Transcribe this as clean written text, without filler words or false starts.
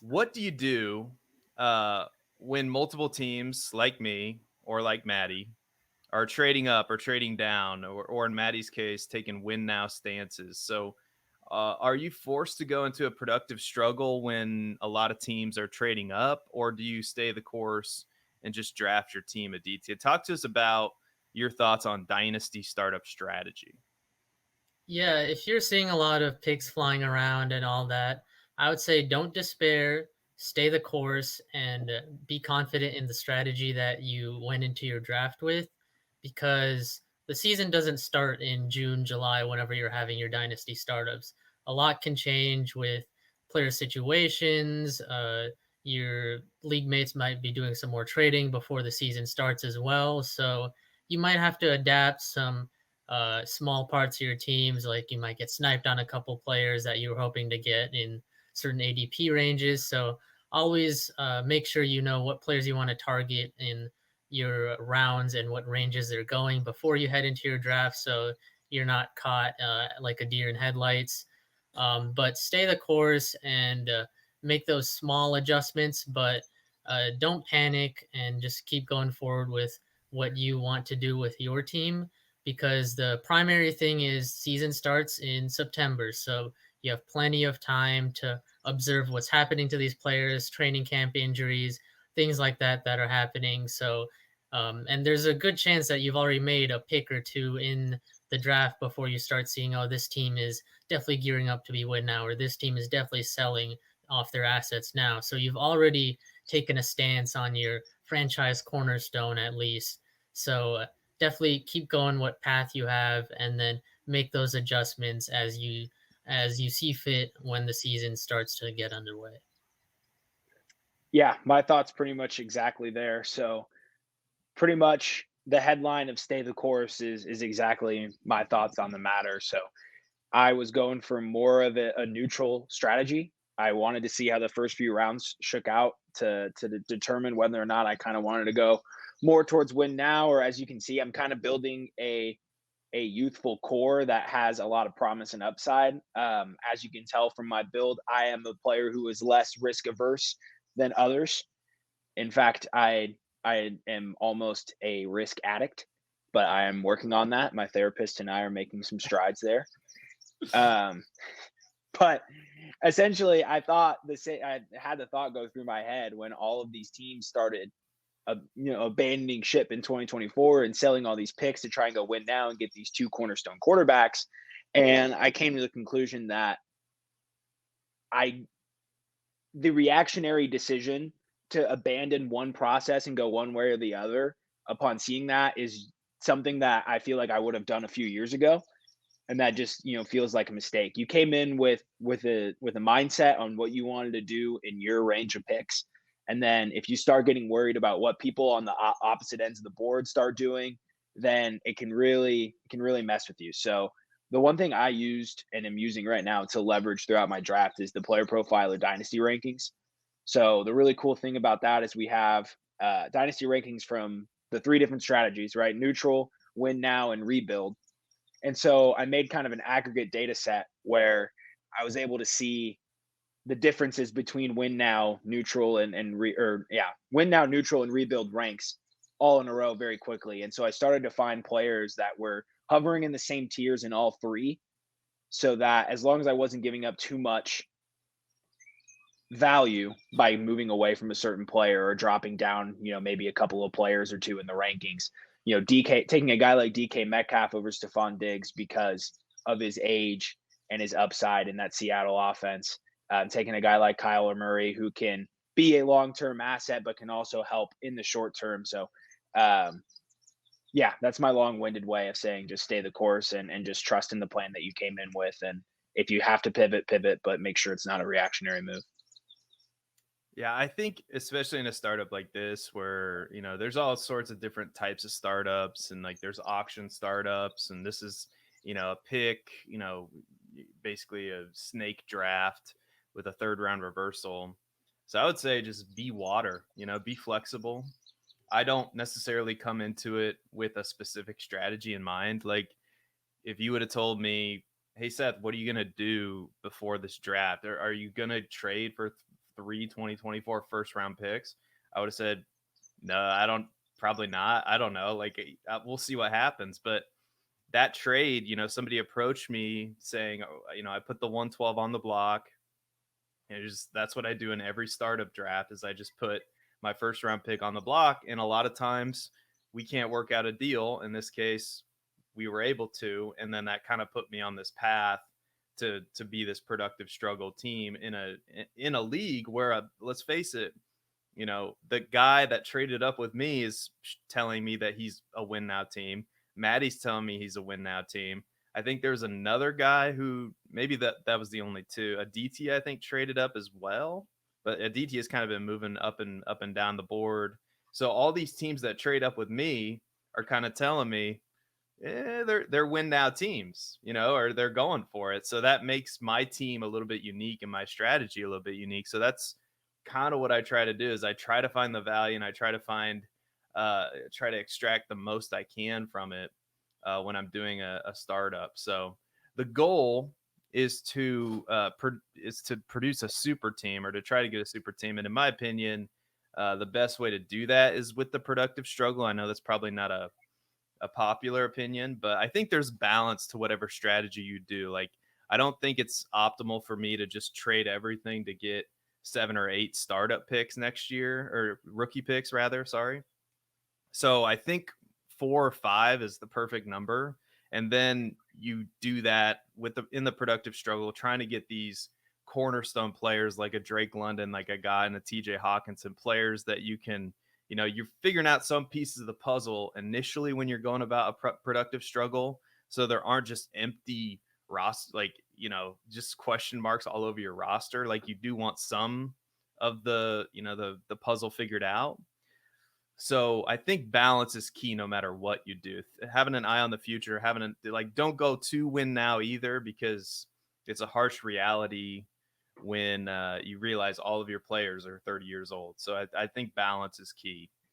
What do you do uh, when multiple teams like me or like Maddie are trading up or trading down, or in Maddie's case, taking win now stances? So, are you forced to go into a productive struggle when a lot of teams are trading up, or do you stay the course and just draft your team a DT? Talk to us about your thoughts on dynasty startup strategy. Yeah, if you're seeing a lot of picks flying around and all that, I would say don't despair, stay the course, and be confident in the strategy that you went into your draft with because the season doesn't start in June, July, whenever you're having your dynasty startups. A lot can change with player situations. Your league mates might be doing some more trading before the season starts as well. So you might have to adapt some small parts of your teams. Like you might get sniped on a couple players that you were hoping to get in certain ADP ranges. So always make sure you know what players you want to target in your rounds and what ranges they're going before you head into your draft. So you're not caught like a deer in headlights. But stay the course and make those small adjustments, but don't panic and just keep going forward with what you want to do with your team because the primary thing is season starts in September. So you have plenty of time to observe what's happening to these players, training camp injuries, things like that that are happening. So, and there's a good chance that you've already made a pick or two in the draft before you start seeing, oh, this team is definitely gearing up to be win now, or this team is definitely selling off their assets now. So you've already taken a stance on your franchise cornerstone at least. So definitely keep going what path you have and then make those adjustments as you see fit when the season starts to get underway. Yeah, my thoughts pretty much exactly there. So pretty much the headline of "Stay the Course" is exactly my thoughts on the matter. So I was going for more of a neutral strategy. I wanted to see how the first few rounds shook out to determine whether or not I kind of wanted to go more towards win now, or as you can see, I'm kind of building a youthful core that has a lot of promise and upside. As you can tell from my build, I am a player who is less risk averse than others. In fact, I am almost a risk addict, but I am working on that. My therapist and I are making some strides there. Um, but essentially, I had the thought go through my head when all of these teams started, abandoning ship in 2024 and selling all these picks to try and go win now and get these two cornerstone quarterbacks. And I came to the conclusion that I the reactionary decision to abandon one process and go one way or the other upon seeing that is something that I feel like I would have done a few years ago, and that just feels like a mistake. You came in with a mindset on what you wanted to do in your range of picks, and then if you start getting worried about what people on the opposite ends of the board start doing, then it can really mess with you. So the one thing I used and am using right now to leverage throughout my draft is the player profile or dynasty rankings. So the really cool thing about that is we have dynasty rankings from the three different strategies, right? Neutral, win now, and rebuild. And so I made kind of an aggregate data set where I was able to see the differences between win now, neutral, win now, neutral, and rebuild ranks all in a row very quickly. And so I started to find players that were hovering in the same tiers in all three, so that as long as I wasn't giving up too much value by moving away from a certain player or dropping down, maybe a couple of players or two in the rankings. DK taking a guy like DK Metcalf over Stephon Diggs because of his age and his upside in that Seattle offense. Taking a guy like Kyler Murray who can be a long-term asset but can also help in the short term. So, yeah, that's my long-winded way of saying just stay the course and just trust in the plan that you came in with. And if you have to pivot, pivot, but make sure it's not a reactionary move. Yeah, I think especially in a startup like this where, there's all sorts of different types of startups and like there's auction startups and this is, a pick, basically a snake draft with a third round reversal. So I would say just be water, be flexible. I don't necessarily come into it with a specific strategy in mind. Like if you would have told me, "Hey Seth, what are you going to do before this draft? Are you going to trade for 3 2024 first round picks, I would have said, no, I don't, probably not. I don't know. Like, we'll see what happens. But that trade, somebody approached me saying, oh, I put the 112 on the block. And just that's what I do in every startup draft is I just put my first round pick on the block. And a lot of times we can't work out a deal. In this case, we were able to, and then that kind of put me on this path to be this productive struggle team in a league where, let's face it, the guy that traded up with me is telling me that he's a win now team. Maddie's telling me he's a win now team. I think there's another guy who maybe that was the only two. Aditi, I think, traded up as well, but Aditi has kind of been moving up and down the board. So all these teams that trade up with me are kind of telling me, they're win now teams, or they're going for it. So that makes my team a little bit unique and my strategy a little bit unique. So that's kind of what I try to do is I try to find the value and I try to try to extract the most I can from it when I'm doing a startup. So the goal is to produce a super team or to try to get a super team. And in my opinion, the best way to do that is with the productive struggle. I know that's probably not a popular opinion, but I think there's balance to whatever strategy you do. Like, I don't think it's optimal for me to just trade everything to get 7 or 8 startup picks next year, or rookie picks rather. Sorry. So I think 4 or 5 is the perfect number. And then you do that in the productive struggle, trying to get these cornerstone players like a Drake London, like a guy and a TJ Hawkinson, players that you can, you're figuring out some pieces of the puzzle initially when you're going about a productive struggle. So there aren't just empty roster, like, just question marks all over your roster. Like, you do want some of the puzzle figured out. So I think balance is key no matter what you do. Having an eye on the future, don't go too win now either, because it's a harsh reality when you realize all of your players are 30 years old. So I think balance is key.